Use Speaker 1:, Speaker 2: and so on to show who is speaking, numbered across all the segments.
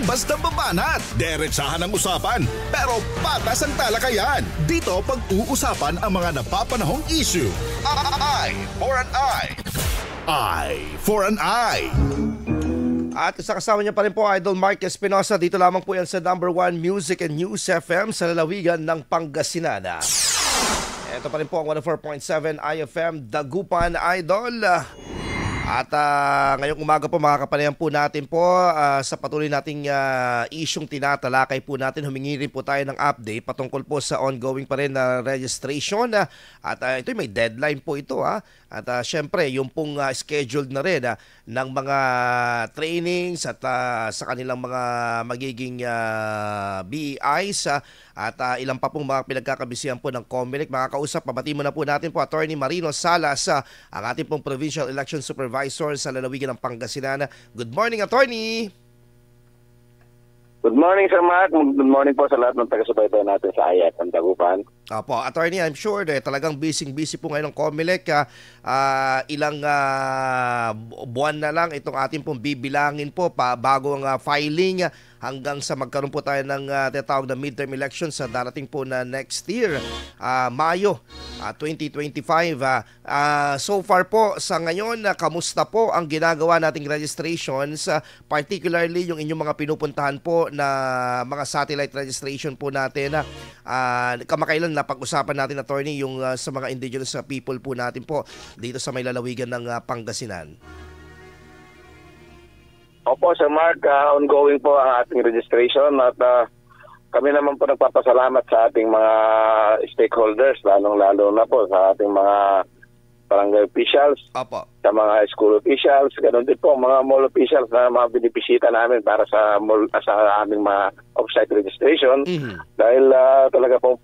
Speaker 1: Huwag basta babanat. Derechahan ang usapan, pero patas ang talakayan. Dito pag-uusapan ang mga napapanahong issue. Eye for an eye. Eye for an eye.
Speaker 2: At kasama niya pa rin po Idol Mark Espinosa. Dito lamang po yan sa #1 Music and News FM sa lalawigan ng Pangasinan. Ito pa rin po ang 104.7 IFM Dagupan, Idol. At ngayong umaga po makakapanayan po natin po sa patuloy nating isyong tinatalakay po natin. Humingi rin po tayo ng update patungkol po sa ongoing pa rin na registration. At ito may deadline po ito. At syempre yung pong scheduled na rin ng mga trainings at sa kanilang mga magiging BEIs. At ilang pa pong mga pinagkakabisihan po ng COMELEC. Makakausap, pabati mo na po natin po Attorney Marino Salas, ang ating pong Provincial Election Supervisor sa lalawigan ng Pangasinan. Good morning, Attorney!
Speaker 3: Good morning, Sir Mark. Good morning po sa lahat ng taga-subaybay natin sa Ayat ng Dagupan.
Speaker 2: Opo, Attorney, I'm sure talagang busy po ngayon ng COMELEC. Ilang buwan na lang itong ating pong bibilangin po bago ang filing hanggang sa magkaroon po tayo ng tinatawag na midterm elections sa darating po na next year, Mayo 2025. So far po sa ngayon, kamusta po ang ginagawa nating registrations, particularly yung inyong mga pinupuntahan po na mga satellite registration po natin. Kamakailan na pag-usapan natin, Attorney, yung sa mga indigenous people po natin po dito sa may lalawigan ng Pangasinan.
Speaker 3: Opo, Sir Mark, ongoing po ang ating registration at kami naman po nagpapasalamat sa ating mga stakeholders, lalong-lalo na po sa ating mga barangay officials,
Speaker 2: Opo,
Speaker 3: sa mga school officials, ganoon din po mga mall officials na mga binibisita namin para sa aming mga off-site registration. Dahil talaga po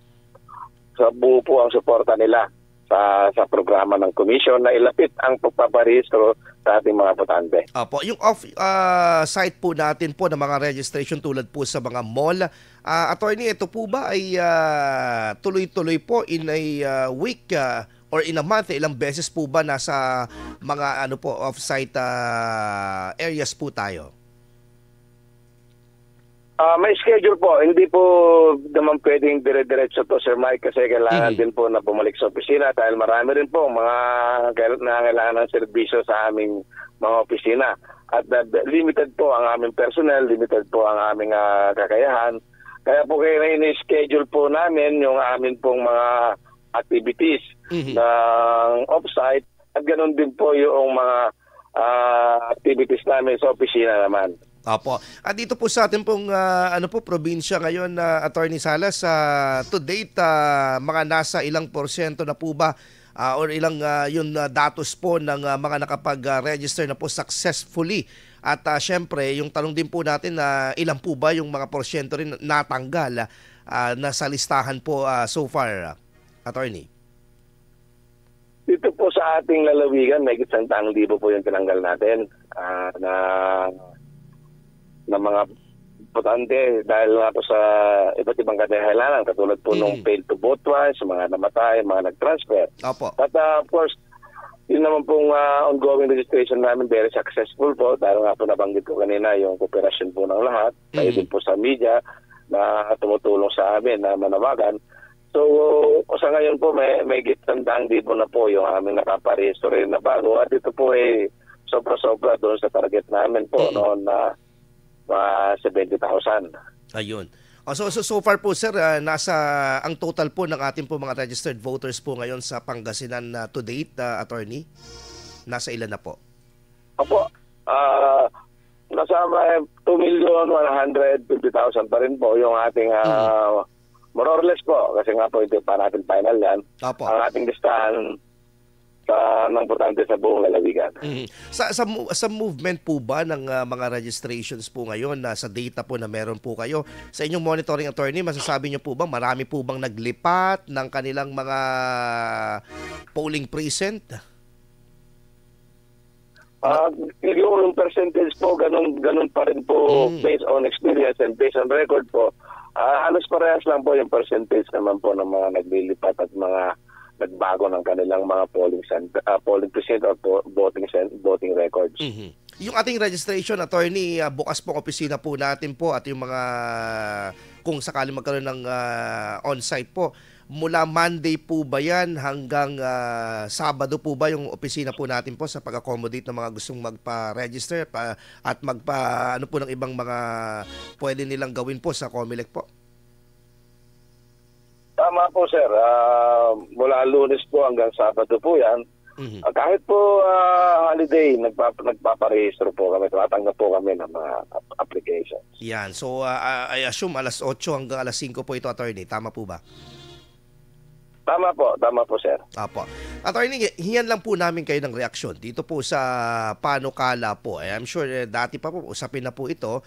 Speaker 3: sa buo po ang suporta nila sa programa ng commission na ilapit ang pagpaparehistro sa ating mga botante.
Speaker 2: Opo, yung off-site po natin po ng mga registration tulad po sa mga mall, Attorney, ito po ba ay tuloy-tuloy po in a week or in a month? Ilang beses po ba nasa mga off-site areas po tayo?
Speaker 3: May schedule po. Hindi po naman pwedeng dire-diretso to, Sir Mike, kasi kailangan din po na bumalik sa opisina dahil marami rin po mga kailangan ng serbisyo sa aming mga opisina. At limited po ang aming personnel, limited po ang aming kakayahan. Kaya po ini-schedule po namin yung amin pong mga activities ng off-site at ganoon din po yung mga activities namin sa opisina naman.
Speaker 2: Opo. At dito po sa atin pong probinsya ngayon, Attorney Salas, to date, mga nasa ilang porsyento na po ba or ilang yung datos po ng mga nakapag-register na po successfully? At syempre, yung tanong din po natin na ilang po ba yung mga porsyento rin natanggal na sa listahan po so far, Attorney?
Speaker 3: Dito po sa ating lalawigan, may 100,000 po yung tinanggal natin na mga botante dahil nga po sa iba't ibang kadahilanan katulad po nung failed to vote twice, mga namatay, mga nag-transfer.
Speaker 2: Opo.
Speaker 3: But of course, yun naman pong ongoing registration namin very successful po dahil nga po nabanggit ko kanina yung kooperasyon po ng lahat, tayo din po sa media na tumutulong sa amin na manawagan. So sa ngayon po may 100,000 na po yung aming nakaparehistro rin na bago at ito po ay sobra-sobra doon sa target namin po noon na 70,000.
Speaker 2: Ayun. So far po, sir, nasa ang total po ng ating po mga registered voters po ngayon sa Pangasinan to date, Attorney, nasa ilan na po?
Speaker 3: Opo, nasa 2,150,000 pa rin po yung ating more or less po, kasi nga po ito pa natin final yan.
Speaker 2: Opo.
Speaker 3: Ang ating listahan ng botante sa buong lalawigan.
Speaker 2: Sa movement po ba ng mga registrations po ngayon, sa data po na meron po kayo, sa inyong monitoring, Attorney, masasabi niyo po ba marami po bang naglipat ng kanilang mga polling precinct?
Speaker 3: Yung percentage po, ganun pa rin po based on experience and based on record po. Halos parehas lang po yung percentage naman po ng mga naglilipat at mga nagbago ng kanilang mga polling precinct or voting records.
Speaker 2: Yung ating registration, attorney, bukas po opisina po natin po at yung mga kung sakali magkaroon ng on-site po, mula Monday po ba yan hanggang Sabado po ba yung opisina po natin po sa pag-accommodate ng mga gustong magpa-register at ano po ng ibang mga pwede nilang gawin po sa Comelec po?
Speaker 3: Tama po, sir. Mula Lunes po hanggang Sabado po yan. Kahit po holiday, nagpaparehistro po kami. Tumatanggap po kami ng mga applications.
Speaker 2: Yan. So, I assume alas 8 hanggang alas 5 po ito, attorney. Tama po ba?
Speaker 3: Tama po, sir.
Speaker 2: Apo. Attorney, hingan lang po namin kayo ng reaksyon dito po sa panukala po. I'm sure dati pa po, usapin na po ito.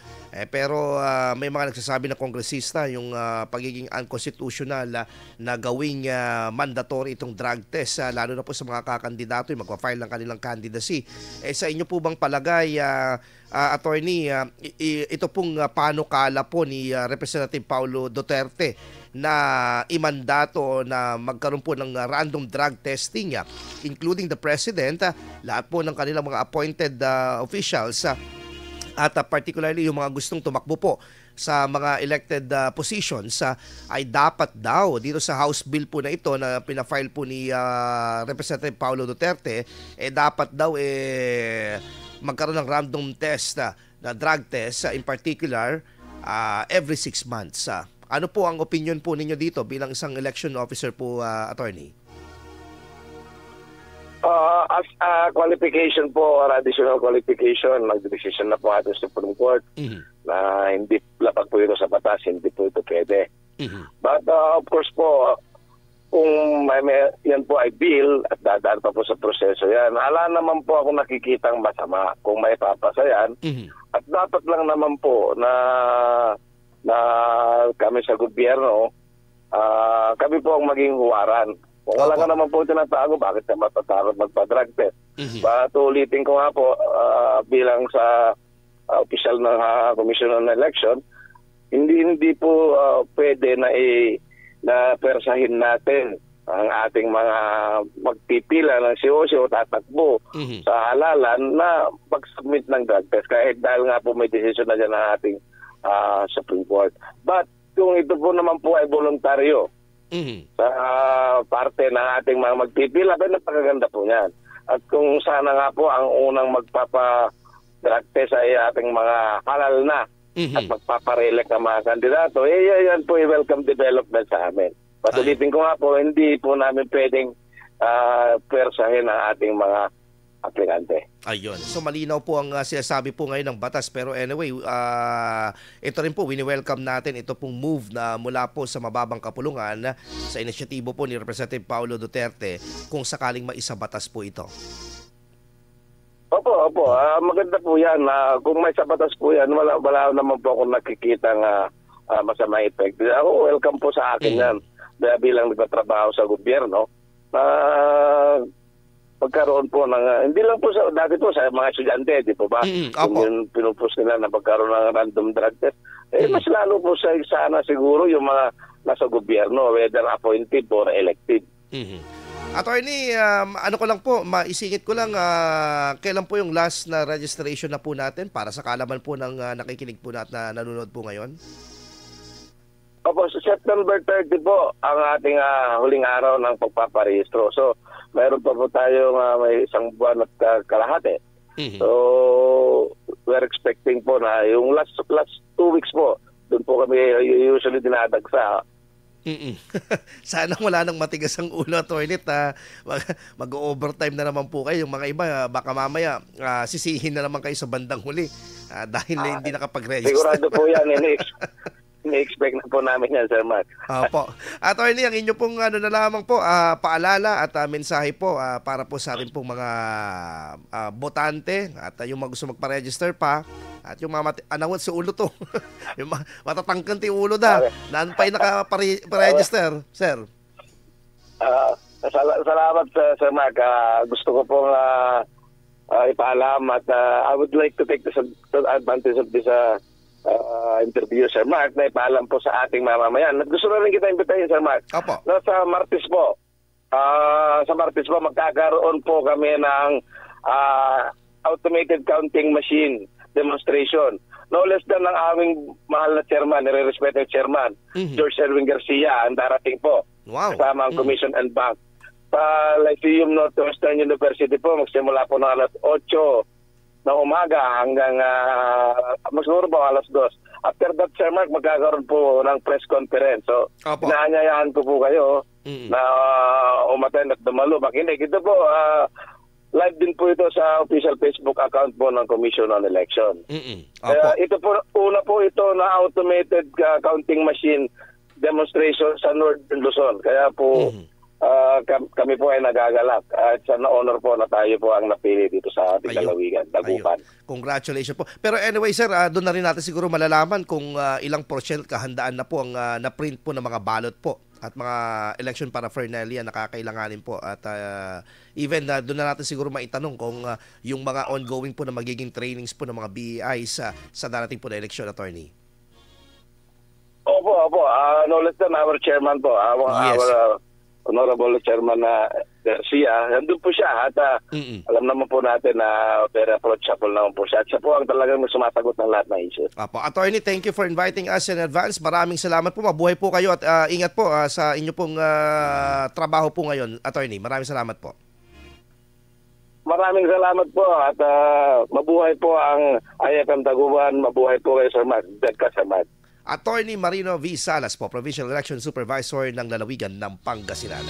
Speaker 2: Pero may mga nagsasabi na kongresista yung pagiging unconstitutional na gawing mandatory itong drug test, lalo na po sa mga kakandidato yung magpa-file ng kanilang candidacy. Sa inyo po bang palagay, attorney, ito pong panukala po ni Representative Paulo Duterte na imandato na magkaroon po ng random drug testing, including the President, lahat po ng kanilang mga appointed officials, at particularly yung mga gustong tumakbo po sa mga elected positions, ay dapat daw dito sa House Bill po na ito na pinafile po ni Representative Paulo Duterte, dapat daw magkaroon ng random test na drug test, in particular every 6 months. Ano po ang opinion po ninyo dito bilang isang election officer po, attorney?
Speaker 3: As a qualification po, or additional qualification, nag-decision na po ating Supreme Court na hindi lapag po ito sa batas, hindi po ito pwede. But of course po, kung yan po ay bill at dadaan pa po sa proseso yan, ala naman po ako nakikitang masama kung may papasa yan. At dapat lang naman po na kami sa gobyerno, kami po ang maging huwaran. Kung wala ka naman po tinatago, bakit na matatakot magpa-drug test? Ulitin ko nga po, bilang sa official ng Commission on Election, hindi po pwede na persahin natin ang ating mga magpipila ng COC o tatakbo sa halalan na mag-submit ng drug test kahit dahil nga po may decision na dyan ng ating Supreme Court. But kung ito po naman po ay voluntaryo sa parte ng ating mga magpipila, ay napakaganda po yan. At kung sana nga po ang unang magpapa-drug test ay ating mga halal na at magpaparelect ng mga kandidato, yan po ay welcome development sa amin. Patulitin ko nga po, hindi po namin pwedeng persahin ang ating mga aplikante.
Speaker 2: Ayun. So malinaw po ang sinasabi po ngayon ng batas, pero anyway, ito rin po, wini-welcome natin ito pong move na mula po sa mababang kapulungan sa inisyatibo po ni Representative Paulo Duterte kung sakaling maisabatas po ito.
Speaker 3: Opo. Maganda po yan. Kung may sabatas po yan, wala naman po akong nakikita ng masama effect. Ako, welcome po sa akin yan. Bilang nagtatrabaho sa gobyerno, pagkaroon po ng, hindi lang po sa, dati po sa mga estudyante, di po ba? Yung pinupus nila na pagkaroon ng random drug test. Mas lalo po sana siguro yung mga nasa gobyerno, whether appointed or elected.
Speaker 2: Attorney, ano ko lang po, maisingit ko lang, kailan po yung last na registration na po natin para sa kaalaman po ng nakikinig po natin na nanonood po ngayon?
Speaker 3: Opo, sa September 30 po ang ating huling araw ng pagpaparehistro. So, mayroon pa po tayong may isang buwan at kalahati. So, we're expecting po na yung last 2 weeks po, doon po kami usually dinadagsa.
Speaker 2: Sana wala nang matigas ang ulo, attorney, mag-overtime na naman po kayo. Yung mga iba, baka mamaya sisihin na naman kayo sa bandang huli dahil hindi nakapag-register.
Speaker 3: Sigurado po yan, ini-expect na po namin yan, Sir Mark.
Speaker 2: Opo. Attorney, ang inyo pong na lamang po, paalala at mensahe po para po sa ating pong mga botante at yung mga gusto magpa-register pa at yung mga anawat sa ulo to. Yung matatangkan ti ulo da. Naan pa yung nakapa-register, Sir?
Speaker 3: Salamat, Sir Mark. Gusto ko pong ipaalam at I would like to take this advantage of this interview, Sir Mark, na ipaalam po sa ating mamamayan. Gusto na rin kita imbitahin, Sir Mark.
Speaker 2: Opo.
Speaker 3: Sa Martes po, magkakaroon po kami ng automated counting machine demonstration. No less than ang aming mahal na chairman, nire-respected chairman, George Erwin Garcia, ang darating po.
Speaker 2: Wow.
Speaker 3: Kasama ang Commission and Bank. Sa Lyceum Northwestern University po, magsimula po ng alas 8 ng umaga hanggang magsiguro po alas 2. After that, Sir Mark, magkakaroon po ng press conference. So, inaanyayahan ko po kayo na umattend at dumalo. Makinig. Ito po, live din po ito sa official Facebook account po ng Commission on Election. Ito po, una po ito na automated counting machine demonstration sa Northern Luzon. Kaya po, kami po ay nagagalak at sa na-honor po na tayo po ang napili dito sa ating lalawigan, Dagupan.
Speaker 2: Congratulations po. Pero anyway sir, doon na rin natin siguro malalaman kung ilang porsyento kahandaan na po ang na-print po ng mga balot po at mga election paraphernalia na kakailanganin po. At even doon na natin siguro maitanong kung yung mga ongoing po na magiging trainings po ng mga BEI sa darating po na election, attorney.
Speaker 3: Opo. No less than our chairman po. Our Honorable Chairman Garcia, nandun po siya at alam naman po natin na very approachable naman po siya. At siya po ang talagang sumasagot ng lahat ng issues.
Speaker 2: Attorney, thank you for inviting us in advance. Maraming salamat po. Mabuhay po kayo at ingat po sa inyo pong trabaho po ngayon, Attorney. Maraming salamat po.
Speaker 3: Maraming salamat po at mabuhay po ang IFM Dagupan. Mabuhay po kayo, Sir Mark. Bedka, Sir Mark.
Speaker 2: Attorney Marino V. Salas po, Provincial Election Supervisor ng lalawigan ng Pangasinan.